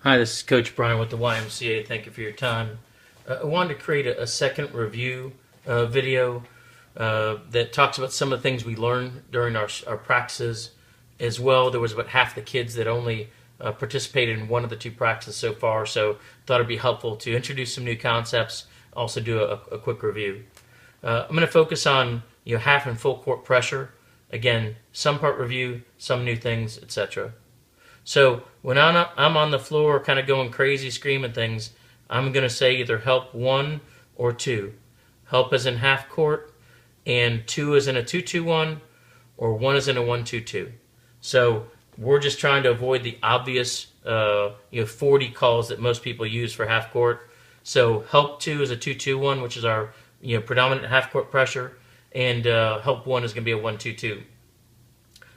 Hi, this is Coach Brian with the YMCA. Thank you for your time. I wanted to create a second review video that talks about some of the things we learned during our practices. As well, there was about half the kids that only participated in one of the two practices so far, so thought it'd be helpful to introduce some new concepts, also do a quick review. I'm going to focus on half and full court pressure. Again, some part review, some new things, etc. So when I'm on the floor kind of going crazy, screaming things, I'm going to say either help 1 or 2. Help is in half court, and 2 is in a 2-2-1, or 1 is in a 1-2-2. So we're just trying to avoid the obvious 40 calls that most people use for half court. So help 2 is a 2-2-1, which is our predominant half court pressure, and help 1 is going to be a 1-2-2.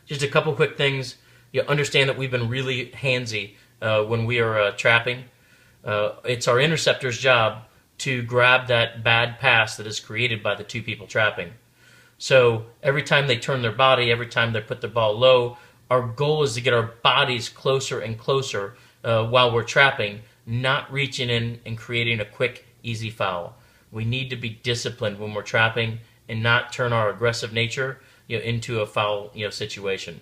Just a couple quick things. You understand that we've been really handsy when we are trapping. It's our interceptor's job to grab that bad pass that is created by the two people trapping. So every time they turn their body, every time they put the ball low, our goal is to get our bodies closer and closer while we're trapping, not reaching in and creating a quick, easy foul. We need to be disciplined when we're trapping and not turn our aggressive nature into a foul situation.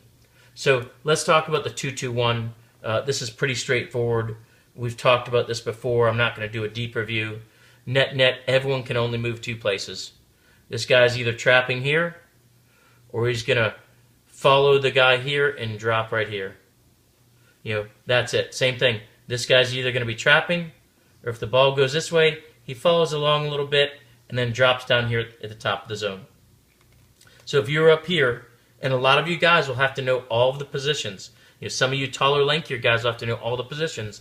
So let's talk about the 2-2-1. This is pretty straightforward. We've talked about this before. I'm not going to do a deep review. Net, everyone can only move 2 places. This guy's either trapping here, or he's going to follow the guy here and drop right here. That's it. Same thing. This guy's either going to be trapping, or if the ball goes this way, he follows along a little bit and then drops down here at the top of the zone. So if you're up here, and a lot of you guys will have to know all of the positions. Some of you taller, lankier guys will have to know all the positions.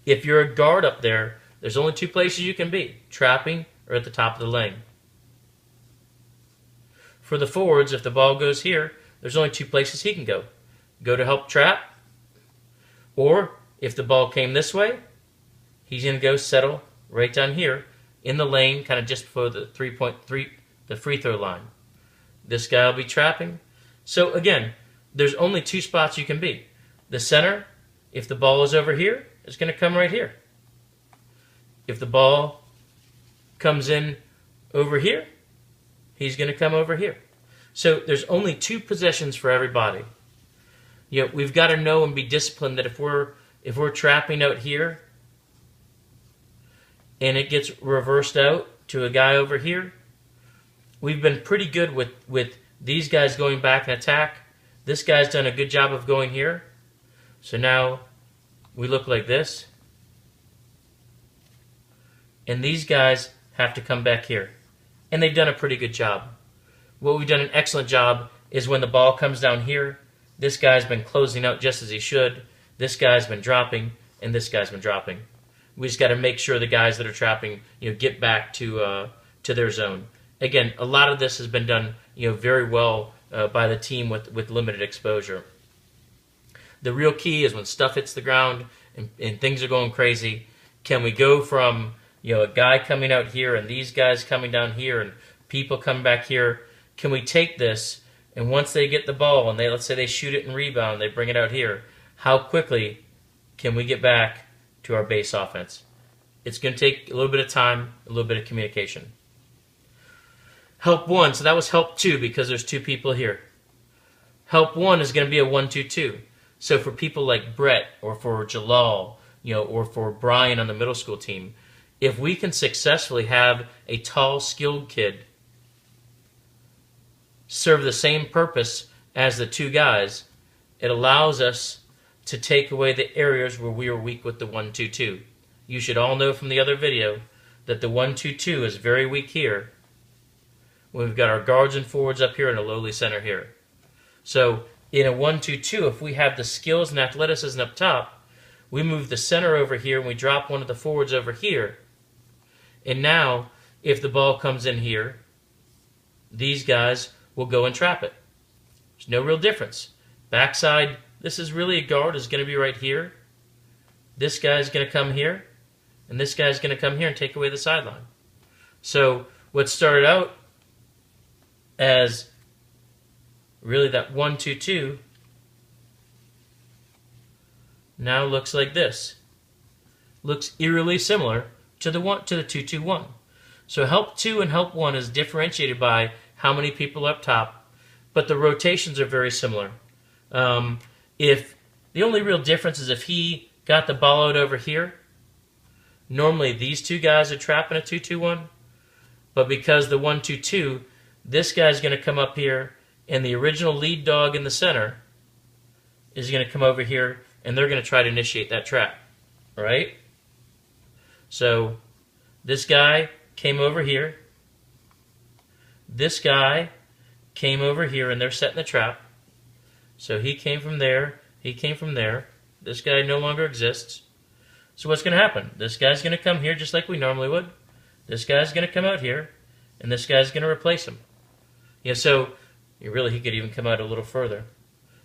If you're a guard up there, there's only 2 places you can be, trapping or at the top of the lane. For the forwards, if the ball goes here, there's only 2 places he can go. Go to help trap, or if the ball came this way, he's going to go settle right down here in the lane, kind of just before the free throw line. This guy will be trapping. So again, there's only 2 spots you can be. The center, if the ball is over here, is going to come right here. If the ball comes in over here, he's going to come over here. So there's only 2 possessions for everybody. We've got to know and be disciplined that if we're trapping out here and it gets reversed out to a guy over here, we've been pretty good with these guys going back and attack. This guy's done a good job of going here. So now we look like this. And these guys have to come back here. And they've done a pretty good job. What we've done an excellent job is when the ball comes down here, this guy's been closing out just as he should. This guy's been dropping, and this guy's been dropping. We just got to make sure the guys that are trapping, get back to their zone. Again, a lot of this has been done, very well by the team with limited exposure. The real key is when stuff hits the ground and things are going crazy, can we go from a guy coming out here and these guys coming down here and people coming back here? Can we take this and once they get the ball and let's say they shoot it and rebound, they bring it out here, how quickly can we get back to our base offense? It's going to take a little bit of time, a little bit of communication. Help 1, so that was help 2 because there's 2 people here. Help 1 is going to be a 1-2-2. So for people like Brett or for Jalal, or for Brian on the middle school team, if we can successfully have a tall, skilled kid serve the same purpose as the 2 guys, it allows us to take away the areas where we are weak with the 1-2-2. You should all know from the other video that the 1-2-2 is very weak here. We've got our guards and forwards up here and a lowly center here. So in a 1-2-2, if we have the skills and athleticism up top, we move the center over here and we drop one of the forwards over here. And now, if the ball comes in here, these guys will go and trap it. There's no real difference. Backside, this is really a guard, is going to be right here. This guy's going to come here, and this guy's going to come here and take away the sideline. So what started out as really that 1-2-2 now looks like this. looks eerily similar to the 2-2-1. So help 2 and help 1 is differentiated by how many people up top, but the rotations are very similar. If the only real difference is if he got the ball out over here, normally these two guys are trapping a 2-2-1, but because the 1-2-2, this guy's going to come up here, and the original lead dog in the center is going to come over here, and they're going to try to initiate that trap, all right? So this guy came over here. This guy came over here, and they're setting the trap. So he came from there. He came from there. This guy no longer exists. So what's going to happen? This guy's going to come here just like we normally would. This guy's going to come out here, and this guy's going to replace him. So he could even come out a little further.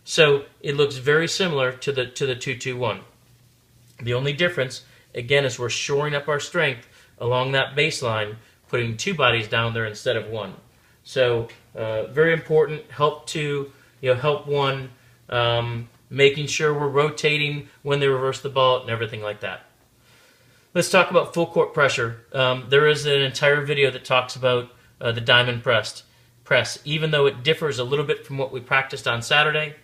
So it looks very similar to the 2-2-1. The only difference, again, is we're shoring up our strength along that baseline, putting 2 bodies down there instead of 1. So very important. Help 2, help 1, making sure we're rotating when they reverse the ball and everything like that. Let's talk about full court pressure. There is an entire video that talks about the diamond press, even though it differs a little bit from what we practiced on Saturday.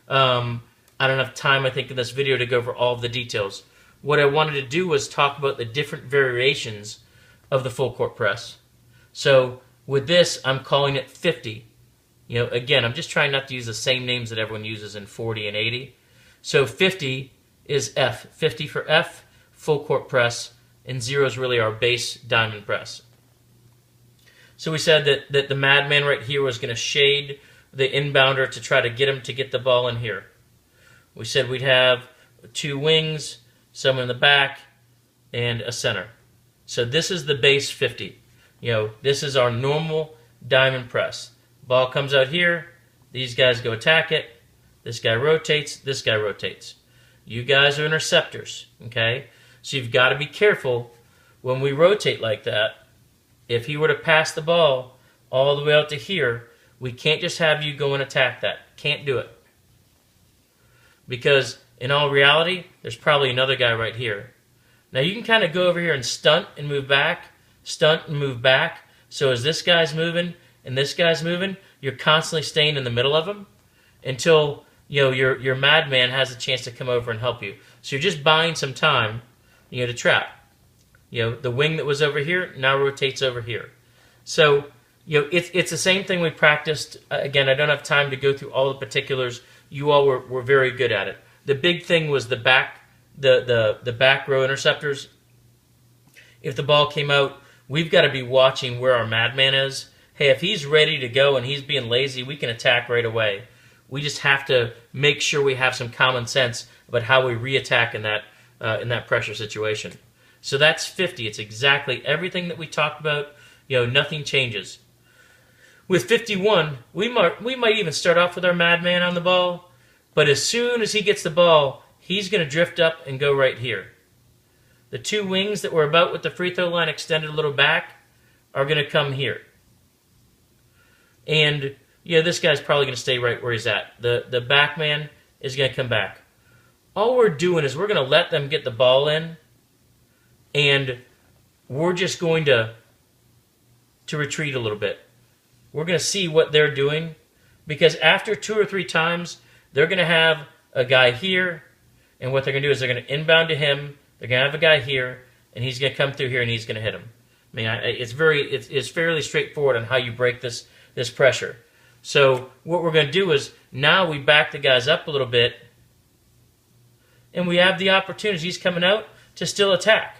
I don't have time, I think, in this video to go over all of the details. What I wanted to do was talk about the different variations of the full court press. So with this, I'm calling it 50. Again, I'm just trying not to use the same names that everyone uses in 40 and 80. So 50 is F. 50 for F, full court press, and 0 is really our base diamond press. So we said that the madman right here was going to shade the inbounder to try to get him to get the ball in here. We said we'd have 2 wings, someone in the back, and a center. So this is the base 50. This is our normal diamond press. Ball comes out here, these guys go attack it, this guy rotates, this guy rotates. You guys are interceptors, okay? So you've got to be careful when we rotate like that. If he were to pass the ball all the way out to here, we can't just have you go and attack that. Can't do it. Because in all reality, there's probably another guy right here. Now you can kind of go over here and stunt and move back, stunt and move back. So as this guy's moving and this guy's moving, you're constantly staying in the middle of them until your madman has a chance to come over and help you. So you're just buying some time, to trap. The wing that was over here now rotates over here. So it's the same thing we practiced. Again, I don't have time to go through all the particulars. You all were very good at it. The big thing was the back row interceptors. If the ball came out, we've got to be watching where our madman is. Hey, if he's ready to go and he's being lazy, we can attack right away. We just have to make sure we have some common sense about how we re-attack in that pressure situation. So that's 50. It's exactly everything that we talked about. Nothing changes. With 51, we might even start off with our madman on the ball, but as soon as he gets the ball, he's going to drift up and go right here. The 2 wings that were about with the free throw line extended a little back are going to come here. And this guy's probably going to stay right where he's at. The back man is going to come back. All we're doing is we're going to let them get the ball in, and we're just going to retreat a little bit. We're going to see what they're doing, because after 2 or 3 times, they're going to have a guy here, and what they're going to do is they're going to inbound to him, they're going to have a guy here, and he's going to come through here and he's going to hit him. It's fairly straightforward on how you break this pressure. So what we're going to do is now we back the guys up a little bit, and we have the opportunities. He's coming out to still attack.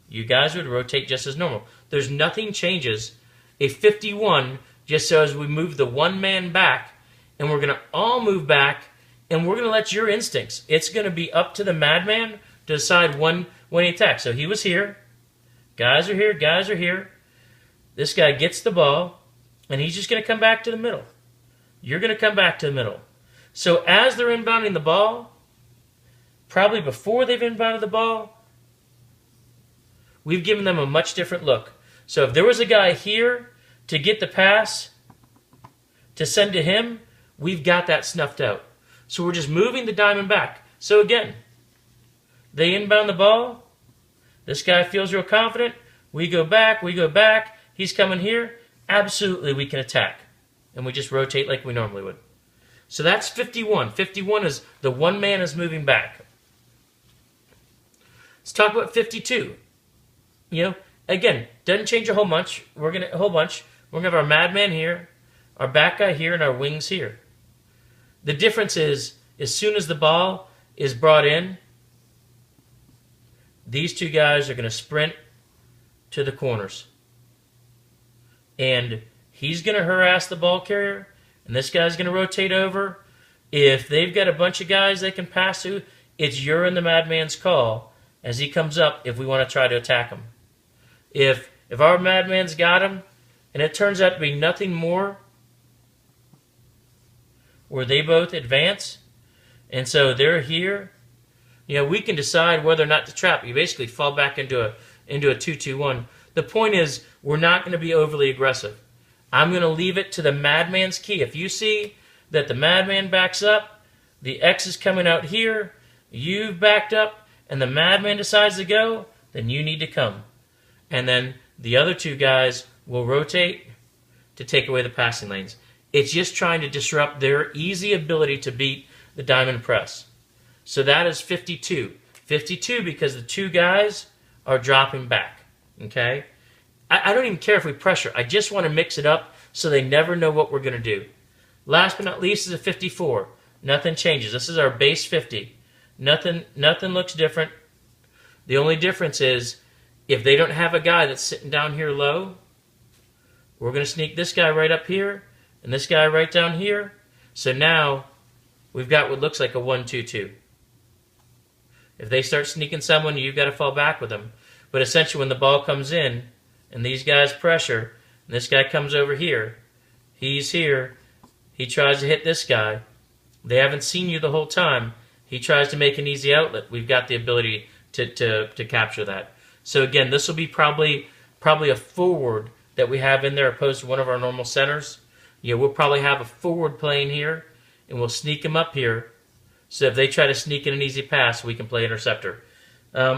You guys would rotate just as normal. There's nothing changes. A 51, just so as we move the 1 man back, and we're going to all move back, and we're going to let your instincts. It's going to be up to the madman to decide when he attacks. So he was here. Guys are here. Guys are here. This guy gets the ball, and he's just going to come back to the middle. You're going to come back to the middle. So as they're inbounding the ball, probably before they've inbounded the ball, we've given them a much different look. So if there was a guy here to get the pass, to send to him, we've got that snuffed out. So we're just moving the diamond back. So again, they inbound the ball, This guy feels real confident. We go back. He's coming here. Absolutely, we can attack. And we just rotate like we normally would. So that's 51. 51 is the one man is moving back. Let's talk about 52. Again, doesn't change a whole bunch. We're gonna have our madman here, our back guy here, and our wings here. The difference is, as soon as the ball is brought in, these two guys are going to sprint to the corners. And he's going to harass the ball carrier, and this guy's going to rotate over. If they've got a bunch of guys they can pass to, it's your and the madman's call as he comes up if we want to try to attack him. If our madman's got him, and it turns out to be nothing more where they both advance, and so they're here, we can decide whether or not to trap. You basically fall back into a 2-2-1. The point is, we're not going to be overly aggressive. I'm going to leave it to the madman's key. If you see that the madman backs up, the X is coming out here, you've backed up, and the madman decides to go, then you need to come. And then the other two guys will rotate to take away the passing lanes. It's just trying to disrupt their easy ability to beat the diamond press. So that is 52. 52 because the two guys are dropping back. Okay? I don't even care if we pressure. I just want to mix it up so they never know what we're going to do. Last but not least is a 54. Nothing changes. This is our base 50. Nothing looks different. The only difference is if they don't have a guy that's sitting down here low, we're going to sneak this guy right up here and this guy right down here. So now we've got what looks like a 1-2-2. If they start sneaking someone, you've got to fall back with them. But essentially when the ball comes in and these guys pressure, and this guy comes over here, he's here, he tries to hit this guy. They haven't seen you the whole time. He tries to make an easy outlet. We've got the ability to capture that. So again, this will be probably a forward that we have in there opposed to one of our normal centers. We'll probably have a forward playing here, and we'll sneak him up here. So if they try to sneak in an easy pass, we can play interceptor.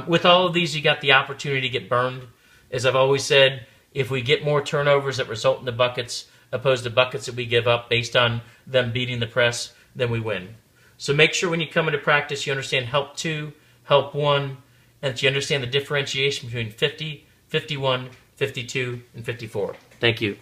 With all of these, you got the opportunity to get burned. As I've always said, if we get more turnovers that result in the buckets opposed to buckets that we give up based on them beating the press, then we win. So make sure when you come into practice you understand help 2, help 1, and that you understand the differentiation between 50, 51, 52, and 54. Thank you.